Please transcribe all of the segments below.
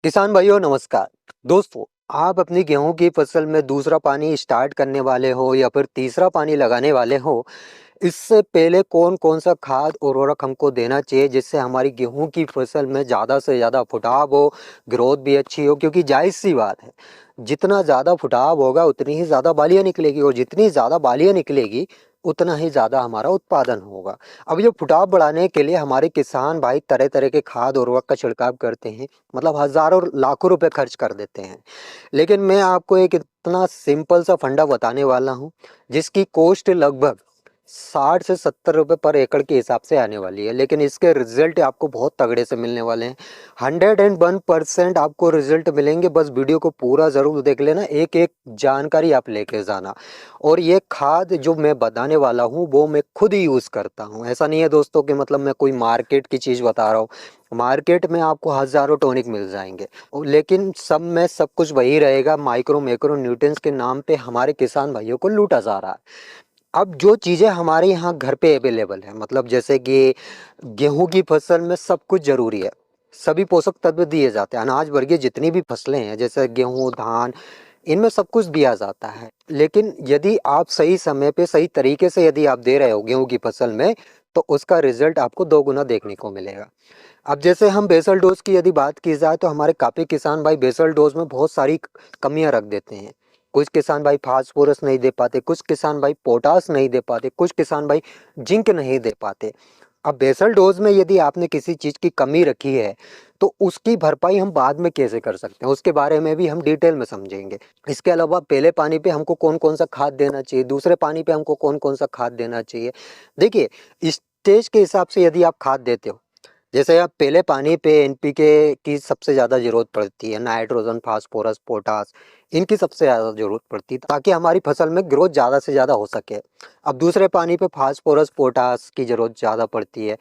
किसान भाइयों नमस्कार। दोस्तों, आप अपनी गेहूं की फसल में दूसरा पानी स्टार्ट करने वाले हो या फिर तीसरा पानी लगाने वाले हो, इससे पहले कौन कौन सा खाद उर्वरक हमको देना चाहिए जिससे हमारी गेहूं की फसल में ज़्यादा से ज़्यादा फुटाव हो, ग्रोथ भी अच्छी हो। क्योंकि जायज़ सी बात है, जितना ज़्यादा फुटाव होगा उतनी ही ज़्यादा बालियाँ निकलेगी और जितनी ज़्यादा बालियाँ निकलेगी उतना ही ज़्यादा हमारा उत्पादन होगा। अब ये फुटाव बढ़ाने के लिए हमारे किसान भाई तरह तरह के खाद उर्वरक का छिड़काव करते हैं, मतलब हज़ारों लाखों रुपए खर्च कर देते हैं। लेकिन मैं आपको एक इतना सिंपल सा फंडा बताने वाला हूँ जिसकी कॉस्ट लगभग 60 से 70 रुपए पर एकड़ के हिसाब से आने वाली है, लेकिन इसके रिजल्ट आपको बहुत तगड़े से मिलने वाले हैं। 101% आपको रिजल्ट मिलेंगे। बस वीडियो को पूरा ज़रूर देख लेना, एक एक जानकारी आप लेके जाना। और ये खाद जो मैं बताने वाला हूँ वो मैं खुद ही यूज़ करता हूँ। ऐसा नहीं है दोस्तों कि मतलब मैं कोई मार्केट की चीज़ बता रहा हूँ। मार्केट में आपको हज़ारों टॉनिक मिल जाएंगे, लेकिन सब में सब कुछ वही रहेगा, माइक्रो मैक्रो न्यूट्रिएंट्स के नाम पे हमारे किसान भाइयों को लूटा जा रहा है। अब जो चीज़ें हमारे यहाँ घर पे अवेलेबल है, मतलब जैसे कि गेहूं की फसल में सब कुछ ज़रूरी है, सभी पोषक तत्व दिए जाते हैं। अनाज वर्गीय जितनी भी फसलें हैं जैसे गेहूं, धान, इनमें सब कुछ दिया जाता है। लेकिन यदि आप सही समय पे सही तरीके से यदि आप दे रहे हो गेहूं की फसल में, तो उसका रिजल्ट आपको दो गुना देखने को मिलेगा। अब जैसे हम बेसल डोज की यदि बात की जाए तो हमारे काफ़ी किसान भाई बेसल डोज में बहुत सारी कमियां रख देते हैं। कुछ किसान भाई फास्फोरस नहीं दे पाते, कुछ किसान भाई पोटास नहीं दे पाते, कुछ किसान भाई जिंक नहीं दे पाते। अब बेसल डोज में यदि आपने किसी चीज़ की कमी रखी है तो उसकी भरपाई हम बाद में कैसे कर सकते हैं, उसके बारे में भी हम डिटेल में समझेंगे। इसके अलावा पहले पानी पे हमको कौन कौन सा खाद देना चाहिए, दूसरे पानी पे हमको कौन कौन सा खाद देना चाहिए। देखिए, स्टेज के हिसाब से यदि आप खाद देते हो, जैसे आप पहले पानी पे एनपीके की सबसे ज़्यादा ज़रूरत पड़ती है, नाइट्रोजन, फास्फोरस, पोटास, इनकी सबसे ज़्यादा ज़रूरत पड़ती है ताकि हमारी फसल में ग्रोथ ज़्यादा से ज़्यादा हो सके। अब दूसरे पानी पे फास्फोरस, पोटास की ज़रूरत ज़्यादा पड़ती है,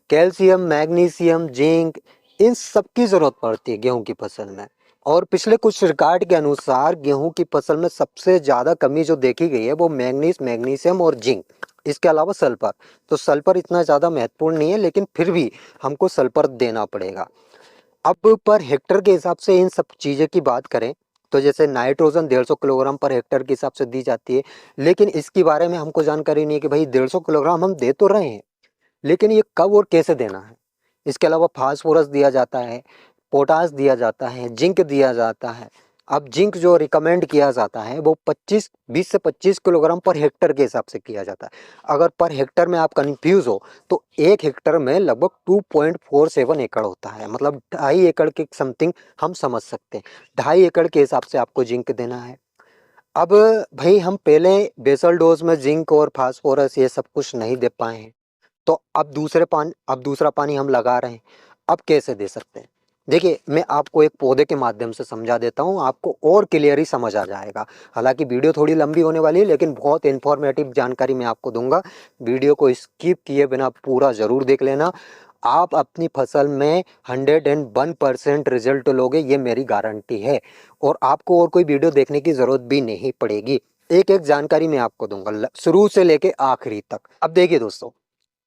कैल्शियम, मैग्नीशियम, जिंक, इन सब की ज़रूरत पड़ती है गेहूं की फसल में। और पिछले कुछ रिकॉर्ड के अनुसार गेहूं की फसल में सबसे ज़्यादा कमी जो देखी गई है वो मैग्नीज, मैग्नीशियम और जिंक, इसके अलावा सल्फर। तो सल्फर इतना ज़्यादा महत्वपूर्ण नहीं है, लेकिन फिर भी हमको सल्फर देना पड़ेगा। अब पर हेक्टर के हिसाब से इन सब चीज़ें की बात करें तो जैसे नाइट्रोजन 150 किलोग्राम पर हेक्टर के हिसाब से दी जाती है, लेकिन इसके बारे में हमको जानकारी नहीं है कि भाई 150 किलोग्राम हम दे तो रहे हैं, लेकिन ये कब और कैसे देना है। इसके अलावा फास्फोरस दिया जाता है, पोटास दिया जाता है, जिंक दिया जाता है। अब जिंक जो रिकमेंड किया जाता है वो 20 से 25 किलोग्राम पर हेक्टर के हिसाब से किया जाता है। अगर पर हेक्टर में आप कंफ्यूज हो तो एक हेक्टर में लगभग 2.47 एकड़ होता है, मतलब 2.5 एकड़ के समथिंग हम समझ सकते हैं। 2.5 एकड़ के हिसाब से आपको जिंक देना है। अब भाई हम पहले बेसल डोज में जिंक और फास्फोरस ये सब कुछ नहीं दे पाए हैं, तो अब दूसरा पानी हम लगा रहे हैं, अब कैसे दे सकते हैं। देखिए, मैं आपको एक पौधे के माध्यम से समझा देता हूँ, आपको और क्लियरली समझ आ जाएगा। हालांकि वीडियो थोड़ी लंबी होने वाली है, लेकिन बहुत इन्फॉर्मेटिव जानकारी मैं आपको दूंगा। वीडियो को स्किप किए बिना पूरा ज़रूर देख लेना। आप अपनी फसल में 101% रिजल्ट लोगे, ये मेरी गारंटी है। और आपको और कोई वीडियो देखने की ज़रूरत भी नहीं पड़ेगी। एक एक जानकारी मैं आपको दूंगा शुरू से लेके आखिरी तक। अब देखिए दोस्तों,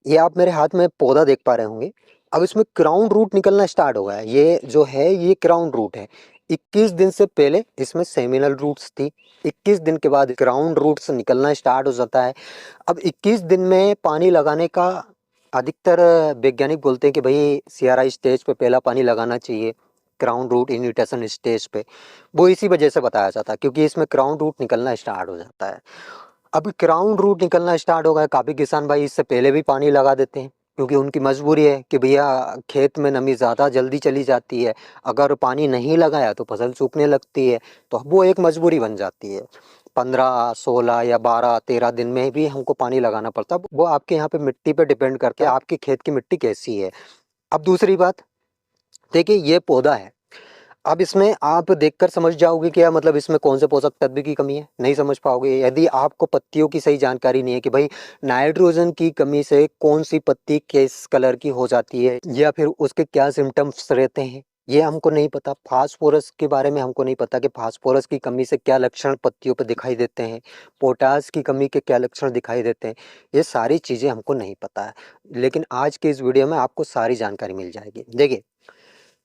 ये आप मेरे हाथ में पौधा देख पा रहे होंगे। अब इसमें क्राउन रूट निकलना स्टार्ट हो गया है। ये जो है ये क्राउन रूट है। 21 दिन से पहले इसमें सेमिनल रूट्स थी, 21 दिन के बाद क्राउन रूट्स निकलना स्टार्ट हो जाता है। अब 21 दिन में पानी लगाने का अधिकतर वैज्ञानिक बोलते हैं कि भाई सीआरआई स्टेज पे पहला पानी लगाना चाहिए, क्राउन रूट इन्विटेशन स्टेज पे। वो इसी वजह से बताया जाता है क्योंकि इसमें क्राउन रूट निकलना स्टार्ट हो जाता है। अभी क्राउन रूट निकलना स्टार्ट हो गया, काफ़ी किसान भाई इससे पहले भी पानी लगा देते हैं क्योंकि उनकी मजबूरी है कि भैया खेत में नमी ज़्यादा जल्दी चली जाती है, अगर पानी नहीं लगाया तो फसल सूखने लगती है। तो वो एक मजबूरी बन जाती है। 15, 16 या 12, 13 दिन में भी हमको पानी लगाना पड़ता है। वो आपके यहाँ पे मिट्टी पे डिपेंड करता है, आपके खेत की मिट्टी कैसी है। अब दूसरी बात, देखिए ये पौधा है। अब इसमें आप देखकर समझ जाओगे क्या, मतलब इसमें कौन से पोषक तत्व की कमी है, नहीं समझ पाओगे यदि आपको पत्तियों की सही जानकारी नहीं है कि भाई नाइट्रोजन की कमी से कौन सी पत्ती किस कलर की हो जाती है या फिर उसके क्या सिम्टम्स रहते हैं, ये हमको नहीं पता। फास्फोरस के बारे में हमको नहीं पता कि फास्फोरस की कमी से क्या लक्षण पत्तियों पर दिखाई देते हैं, पोटास की कमी के क्या लक्षण दिखाई देते हैं, ये सारी चीज़ें हमको नहीं पता है। लेकिन आज के इस वीडियो में आपको सारी जानकारी मिल जाएगी। देखिए,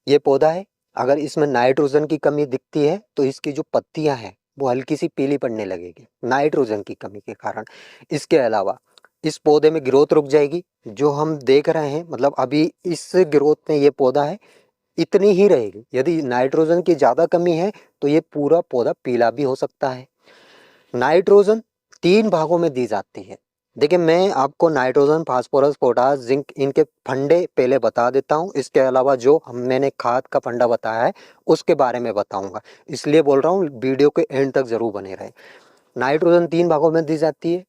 ये पौधा है, अगर इसमें नाइट्रोजन की कमी दिखती है तो इसकी जो पत्तियां हैं वो हल्की सी पीली पड़ने लगेगी नाइट्रोजन की कमी के कारण। इसके अलावा इस पौधे में ग्रोथ रुक जाएगी, जो हम देख रहे हैं मतलब अभी इस ग्रोथ में ये पौधा है इतनी ही रहेगी। यदि नाइट्रोजन की ज़्यादा कमी है तो ये पूरा पौधा पीला भी हो सकता है। नाइट्रोजन 3 भागों में दी जाती है। देखिए मैं आपको नाइट्रोजन, फास्फोरस, पोटास, जिंक इनके फंडे पहले बता देता हूँ। इसके अलावा जो मैंने खाद का फंडा बताया है उसके बारे में बताऊंगा, इसलिए बोल रहा हूँ वीडियो के एंड तक जरूर बने रहे। नाइट्रोजन 3 भागों में दी जाती है।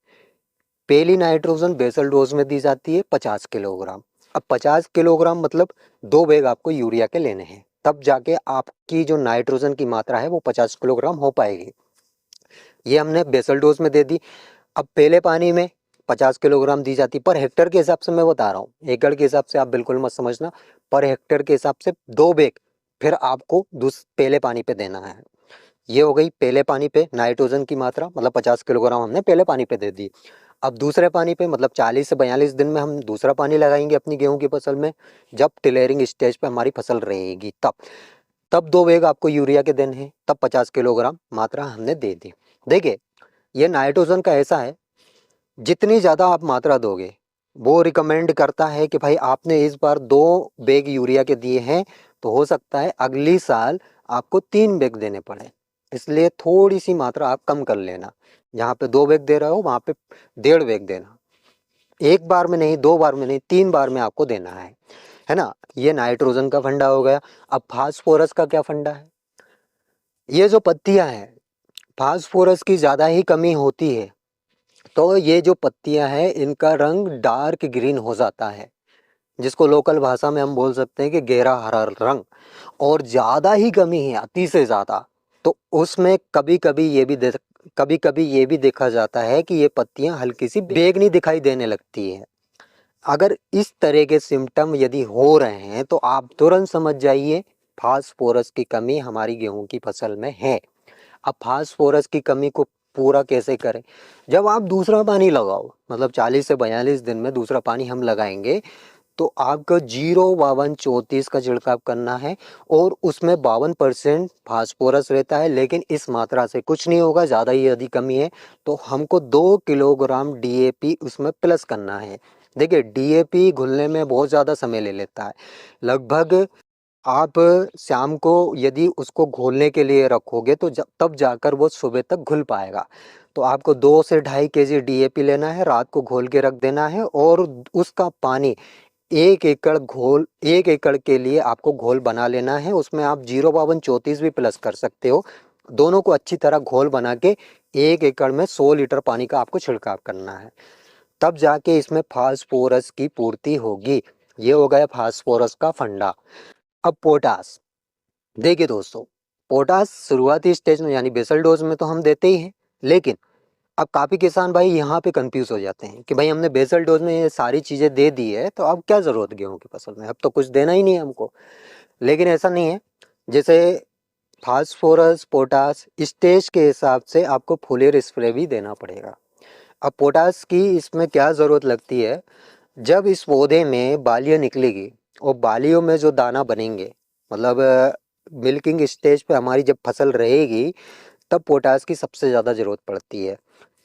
पहली नाइट्रोजन बेसल डोज में दी जाती है 50 किलोग्राम। अब 50 किलोग्राम मतलब 2 बैग आपको यूरिया के लेने हैं, तब जाके आपकी जो नाइट्रोजन की मात्रा है वो 50 किलोग्राम हो पाएगी। ये हमने बेसल डोज में दे दी। अब पहले पानी में 50 किलोग्राम दी जाती, पर हेक्टर के हिसाब से मैं बता रहा हूँ, एकड़ के हिसाब से आप बिल्कुल मत समझना, पर हेक्टर के हिसाब से 2 बैग फिर आपको पहले पानी पे देना है। ये हो गई पहले पानी पे नाइट्रोजन की मात्रा, मतलब 50 किलोग्राम हमने पहले पानी पे दे दी। अब दूसरे पानी पे मतलब 40 से 42 दिन में हम दूसरा पानी लगाएंगे अपनी गेहूं की फसल में, जब टिलेरिंग स्टेज पे हमारी फसल रहेगी तब 2 बैग आपको यूरिया के देने हैं, तब 50 किलोग्राम मात्रा हमने दे दी। देखिए ये नाइट्रोजन का ऐसा है, जितनी ज़्यादा आप मात्रा दोगे वो रिकमेंड करता है कि भाई आपने इस बार 2 बैग यूरिया के दिए हैं तो हो सकता है अगली साल आपको 3 बैग देने पड़े, इसलिए थोड़ी सी मात्रा आप कम कर लेना। जहाँ पे 2 बैग दे रहे हो वहाँ पे 1.5 बैग देना, एक बार में नहीं, 2 बार में नहीं, 3 बार में आपको देना है ना। ये नाइट्रोजन का फंडा हो गया। अब फास्फोरस का क्या फंडा है? ये जो पत्तियां हैं, फास्फोरस की ज़्यादा ही कमी होती है तो ये जो पत्तियां हैं इनका रंग डार्क ग्रीन हो जाता है, जिसको लोकल भाषा में हम बोल सकते हैं कि गहरा हरा रंग। और ज़्यादा ही कमी है, अति से ज़्यादा, तो उसमें कभी कभी ये भी देखा जाता है कि ये पत्तियां हल्की सी बैंगनी दिखाई देने लगती है। अगर इस तरह के सिम्टम यदि हो रहे हैं तो आप तुरंत समझ जाइए फास्फोरस की कमी हमारी गेहूं की फसल में है। अब फास्फोरस की कमी को पूरा कैसे करें? जब आप दूसरा पानी लगाओ, मतलब 40 से 42 दिन में दूसरा पानी हम लगाएंगे तो आपको 05234 का छिड़काव करना है, और उसमें 52% फास्फोरस रहता है, लेकिन इस मात्रा से कुछ नहीं होगा, ज़्यादा ही यदि कमी है तो हमको 2 किलोग्राम डीएपी उसमें प्लस करना है। देखिए डीएपी घुलने में बहुत ज़्यादा समय ले लेता है, लगभग आप शाम को यदि उसको घोलने के लिए रखोगे तो तब जाकर वो सुबह तक घुल पाएगा। तो आपको 2 से 2.5 केजी डीएपी लेना है, रात को घोल के रख देना है, और उसका पानी 1 एकड़ के लिए आपको घोल बना लेना है। उसमें आप 05234 भी प्लस कर सकते हो। दोनों को अच्छी तरह घोल बना के 1 एकड़ में 100 लीटर पानी का आपको छिड़काव करना है, तब जाके इसमें फास्फोरस की पूर्ति होगी। ये हो गया फास्फोरस का फंडा। अब पोटास, देखिए दोस्तों, पोटास शुरुआती स्टेज में यानी बेसल डोज में तो हम देते ही हैं, लेकिन अब काफ़ी किसान भाई यहाँ पे कंफ्यूज हो जाते हैं कि भाई हमने बेसल डोज में ये सारी चीज़ें दे दी है तो अब क्या ज़रूरत गेहूँ की फसल में, अब तो कुछ देना ही नहीं है हमको। लेकिन ऐसा नहीं है। जैसे फास्फोरस, पोटास स्टेज के हिसाब से आपको फुलेर स्प्रे भी देना पड़ेगा। अब पोटास की इसमें क्या ज़रूरत लगती है? जब इस पौधे में बालियाँ निकलेगी और बालियों में जो दाना बनेंगे, मतलब मिल्किंग स्टेज पे हमारी जब फसल रहेगी तब पोटास की सबसे ज़्यादा ज़रूरत पड़ती है।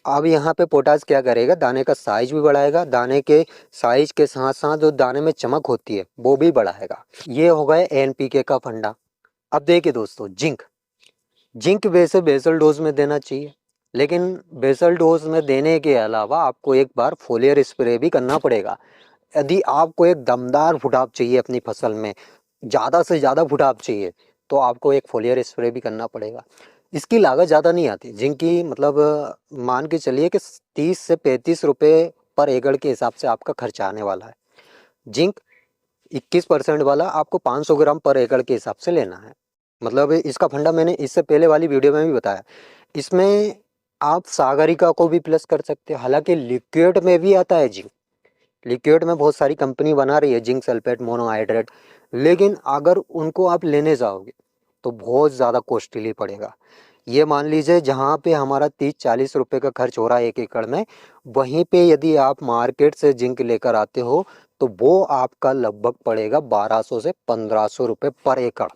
अब यहाँ पे पोटास क्या करेगा, दाने का साइज भी बढ़ाएगा, दाने के साइज के साथ साथ जो दाने में चमक होती है वो भी बढ़ाएगा। ये हो गया एनपीके का फंडा। अब देखिए दोस्तों, जिंक, जिंक वैसे बेसल डोज में देना चाहिए, लेकिन बेसल डोज में देने के अलावा आपको एक बार फोलियर स्प्रे भी करना पड़ेगा। यदि आपको एक दमदार फुटाव चाहिए अपनी फसल में, ज़्यादा से ज़्यादा फुटाव चाहिए, तो आपको एक फोलियर स्प्रे भी करना पड़ेगा। इसकी लागत ज़्यादा नहीं आती जिनकी, मतलब मान के चलिए कि 30 से 35 रुपये पर एकड़ के हिसाब से आपका खर्चा आने वाला है। जिंक 21% वाला आपको 500 ग्राम पर एकड़ के हिसाब से लेना है। मतलब इसका फंडा मैंने इससे पहले वाली वीडियो में भी बताया। इसमें आप सागरिका को भी प्लस कर सकते हो, हालांकि लिक्विड में भी आता है जिंक, लिक्विड में बहुत सारी कंपनी बना रही है जिंक सल्फेट मोनोहाइड्रेट, लेकिन अगर उनको आप लेने जाओगे तो बहुत ज़्यादा कॉस्टली पड़ेगा। ये मान लीजिए जहाँ पे हमारा 30-40 रुपये का खर्च हो रहा है 1 एकड़ में, वहीं पे यदि आप मार्केट से जिंक लेकर आते हो तो वो आपका लगभग पड़ेगा 1200 से 1500 रुपये पर एकड़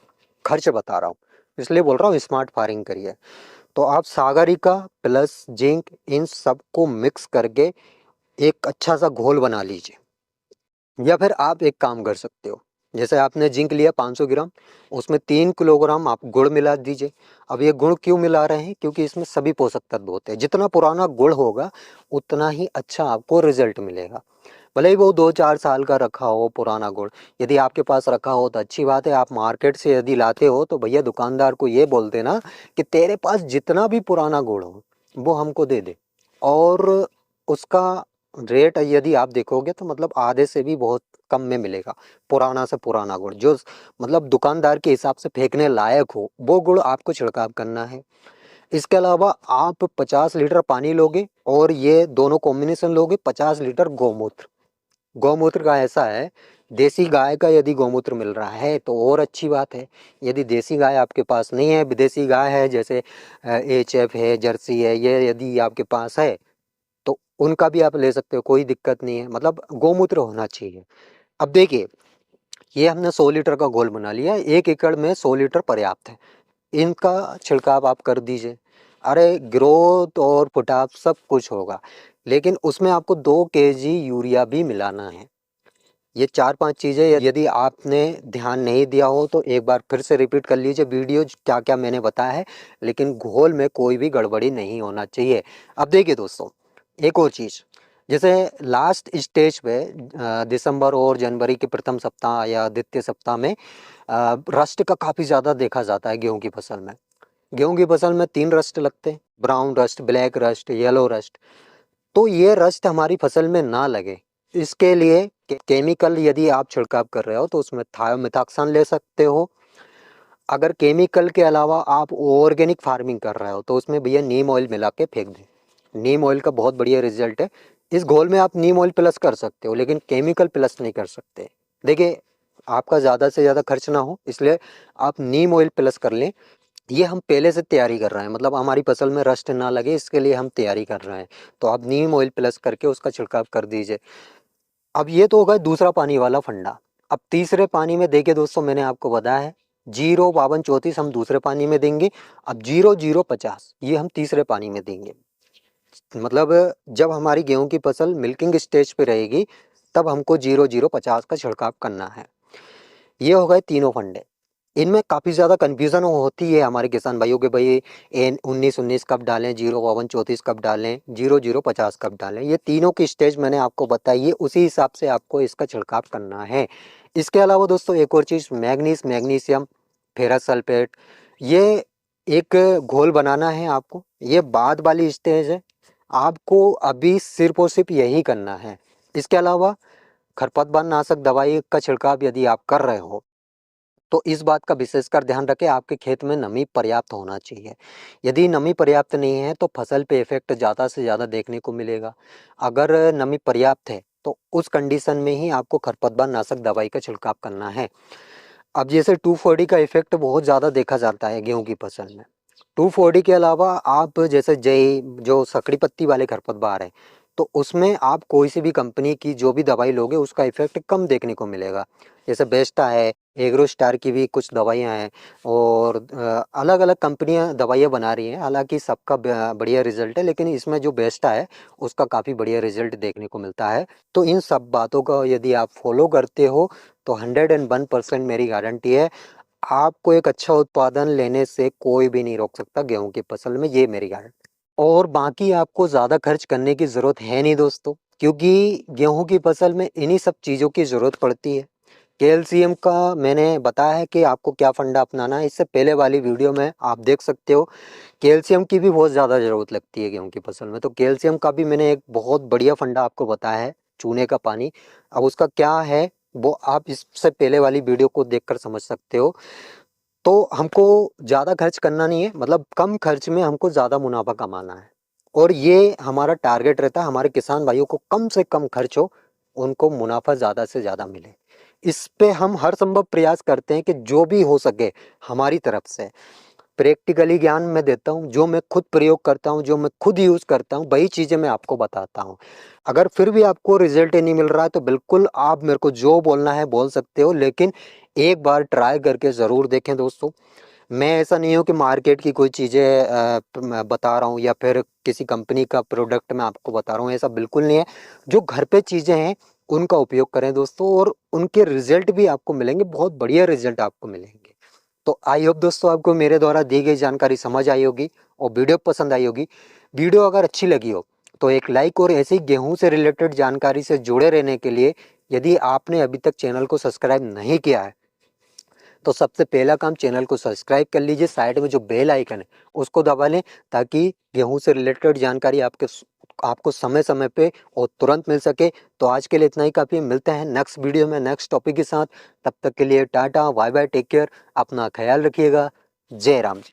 खर्च बता रहा हूँ, इसलिए बोल रहा हूँ स्मार्ट फार्मिंग करिए। तो आप सागरिका प्लस जिंक इन सबको मिक्स करके एक अच्छा सा घोल बना लीजिए। या फिर आप एक काम कर सकते हो, जैसे आपने जिंक लिया 500 ग्राम, उसमें 3 किलोग्राम आप गुड़ मिला दीजिए। अब ये गुड़ क्यों मिला रहे हैं, क्योंकि इसमें सभी पोषक तत्व होते हैं। जितना पुराना गुड़ होगा उतना ही अच्छा आपको रिजल्ट मिलेगा। भले ही वो 2-4 साल का रखा हो पुराना गुड़, यदि आपके पास रखा हो तो अच्छी बात है। आप मार्केट से यदि लाते हो तो भैया दुकानदार को ये बोल देना कि तेरे पास जितना भी पुराना गुड़ हो वो हमको दे दे, और उसका रेट यदि आप देखोगे तो मतलब आधे से भी बहुत कम में मिलेगा। पुराना से पुराना गुड़ जो मतलब दुकानदार के हिसाब से फेंकने लायक हो, वो गुड़ आपको छिड़काव करना है। इसके अलावा आप 50 लीटर पानी लोगे और ये दोनों कॉम्बिनेशन लोगे, 50 लीटर गौमूत्र। गौमूत्र का ऐसा है, देसी गाय का यदि गौमूत्र मिल रहा है तो और अच्छी बात है। यदि देसी गाय आपके पास नहीं है, विदेशी गाय है जैसे HF है, जर्सी है, ये यदि आपके पास है तो उनका भी आप ले सकते हो, कोई दिक्कत नहीं है। मतलब गौमूत्र होना चाहिए। अब देखिए, ये हमने 100 लीटर का घोल बना लिया, 1 एकड़ में 100 लीटर पर्याप्त है। इनका छिड़काव आप कर दीजिए। अरे ग्रोथ और फुटाव सब कुछ होगा, लेकिन उसमें आपको 2 kg यूरिया भी मिलाना है। ये 4-5 चीज़ें यदि आपने ध्यान नहीं दिया हो तो एक बार फिर से रिपीट कर लीजिए वीडियो, क्या क्या मैंने बताया है। लेकिन घोल में कोई भी गड़बड़ी नहीं होना चाहिए। अब देखिए दोस्तों, एक और चीज़, जैसे लास्ट स्टेज पे दिसंबर और जनवरी के प्रथम सप्ताह या द्वितीय सप्ताह में रस्ट का काफ़ी ज़्यादा देखा जाता है गेहूं की फसल में। गेहूं की फसल में 3 रस्ट लगते हैं, brown rust, black rust, yellow rust. तो ये रस्ट हमारी फसल में ना लगे, इसके लिए केमिकल यदि आप छिड़काव कर रहे हो तो उसमें थायोमिथाक्सान ले सकते हो। अगर केमिकल के अलावा आप ऑर्गेनिक फार्मिंग कर रहे हो तो उसमें भैया नीम ऑयल मिला के फेंक दें। नीम ऑयल का बहुत बढ़िया रिजल्ट है। इस घोल में आप नीम ऑयल प्लस कर सकते हो, लेकिन केमिकल प्लस नहीं कर सकते। देखिए, आपका ज़्यादा से ज़्यादा खर्च ना हो, इसलिए आप नीम ऑयल प्लस कर लें। ये हम पहले से तैयारी कर रहे हैं, मतलब हमारी फसल में रस्ट ना लगे इसके लिए हम तैयारी कर रहे हैं। तो आप नीम ऑयल प्लस करके उसका छिड़काव कर दीजिए। अब ये तो होगा दूसरा पानी वाला फंडा। अब तीसरे पानी में देखिए दोस्तों, मैंने आपको बताया है 0 52 34 हम दूसरे पानी में देंगे। अब 0 0 50 ये हम तीसरे पानी में देंगे। मतलब जब हमारी गेहूं की फसल मिल्किंग स्टेज पे रहेगी तब हमको 0 0 50 का छिड़काव करना है। ये हो गए तीनों फंडे। इनमें काफ़ी ज़्यादा कन्फ्यूज़न होती है हमारे किसान भाइयों के, भाई एन 19 कब डालें, 0 52 34 कब डालें, 0 0 50 कब डालें। ये तीनों की स्टेज मैंने आपको बताई है, उसी हिसाब से आपको इसका छिड़काव करना है। इसके अलावा दोस्तों एक और चीज़, मैग्नीज, मैग्नीशियम, फेरस सल्फेट, ये एक घोल बनाना है आपको। ये बाद वाली स्टेज है, आपको अभी सिर्फ और सिर्फ यही करना है। इसके अलावा खरपतवार नाशक दवाई का छिड़काव यदि आप कर रहे हो तो इस बात का विशेषकर ध्यान रखें, आपके खेत में नमी पर्याप्त होना चाहिए। यदि नमी पर्याप्त नहीं है तो फसल पे इफेक्ट ज़्यादा से ज़्यादा देखने को मिलेगा। अगर नमी पर्याप्त है तो उस कंडीशन में ही आपको खरपतवार नाशक दवाई का छिड़काव करना है। अब जैसे 2,4-D का इफेक्ट बहुत ज़्यादा देखा जाता है गेहूं की फसल में। 2,4-D के अलावा आप जैसे जई जो सकड़ी पत्ती वाले खरपतवार है, तो उसमें आप कोई सी भी कंपनी की जो भी दवाई लोगे उसका इफेक्ट कम देखने को मिलेगा। जैसे बेस्टा है, एग्रोस्टार की भी कुछ दवाइयाँ हैं, और अलग अलग कंपनियां दवाइयाँ बना रही हैं। हालांकि सबका बढ़िया रिजल्ट है, लेकिन इसमें जो बेस्टा है उसका काफ़ी बढ़िया रिजल्ट देखने को मिलता है। तो इन सब बातों का यदि आप फॉलो करते हो तो 101% मेरी गारंटी है, आपको एक अच्छा उत्पादन लेने से कोई भी नहीं रोक सकता गेहूं की फसल में, ये मेरी गारंटी। और बाकी आपको ज़्यादा खर्च करने की ज़रूरत है नहीं दोस्तों, क्योंकि गेहूं की फसल में इन्हीं सब चीज़ों की ज़रूरत पड़ती है। कैल्शियम का मैंने बताया है कि आपको क्या फंडा अपनाना है, इससे पहले वाली वीडियो में आप देख सकते हो। कैल्शियम की भी बहुत ज़्यादा ज़रूरत लगती है गेहूं की फसल में, तो कैल्शियम का भी मैंने एक बहुत बढ़िया फंडा आपको बताया है, चूने का पानी। अब उसका क्या है वो आप इससे पहले वाली वीडियो को देखकर समझ सकते हो। तो हमको ज़्यादा खर्च करना नहीं है, मतलब कम खर्च में हमको ज़्यादा मुनाफा कमाना है, और ये हमारा टारगेट रहता है। हमारे किसान भाइयों को कम से कम खर्च हो, उनको मुनाफा ज़्यादा से ज़्यादा मिले। इस पे हम हर संभव प्रयास करते हैं कि जो भी हो सके हमारी तरफ से प्रैक्टिकली ज्ञान मैं देता हूँ, जो मैं खुद प्रयोग करता हूँ, जो मैं खुद यूज़ करता हूँ, वही चीज़ें मैं आपको बताता हूँ। अगर फिर भी आपको रिजल्ट नहीं मिल रहा है तो बिल्कुल आप मेरे को जो बोलना है बोल सकते हो, लेकिन एक बार ट्राई करके ज़रूर देखें दोस्तों। मैं ऐसा नहीं हूँ कि मार्केट की कोई चीज़ें मैं बता रहा हूँ या फिर किसी कंपनी का प्रोडक्ट मैं आपको बता रहा हूँ, ऐसा बिल्कुल नहीं है। जो घर पे चीज़ें हैं उनका उपयोग करें दोस्तों, और उनके रिजल्ट भी आपको मिलेंगे, बहुत बढ़िया रिजल्ट आपको मिलेंगे। तो आई होप दोस्तों आपको मेरे द्वारा दी गई जानकारी समझ आई होगी और वीडियो पसंद आई होगी। वीडियो अगर अच्छी लगी हो तो एक लाइक, और ऐसे ही गेहूं से रिलेटेड जानकारी से जुड़े रहने के लिए यदि आपने अभी तक चैनल को सब्सक्राइब नहीं किया है तो सबसे पहला काम चैनल को सब्सक्राइब कर लीजिए, साइड में जो बेल आइकन है उसको दबा लें ताकि गेहूं से रिलेटेड जानकारी आपको समय समय पे और तुरंत मिल सके। तो आज के लिए इतना ही काफ़ी, मिलते हैं नेक्स्ट वीडियो में नेक्स्ट टॉपिक के साथ। तब तक के लिए tata bye bye, take care, अपना ख्याल रखिएगा। जय राम जी।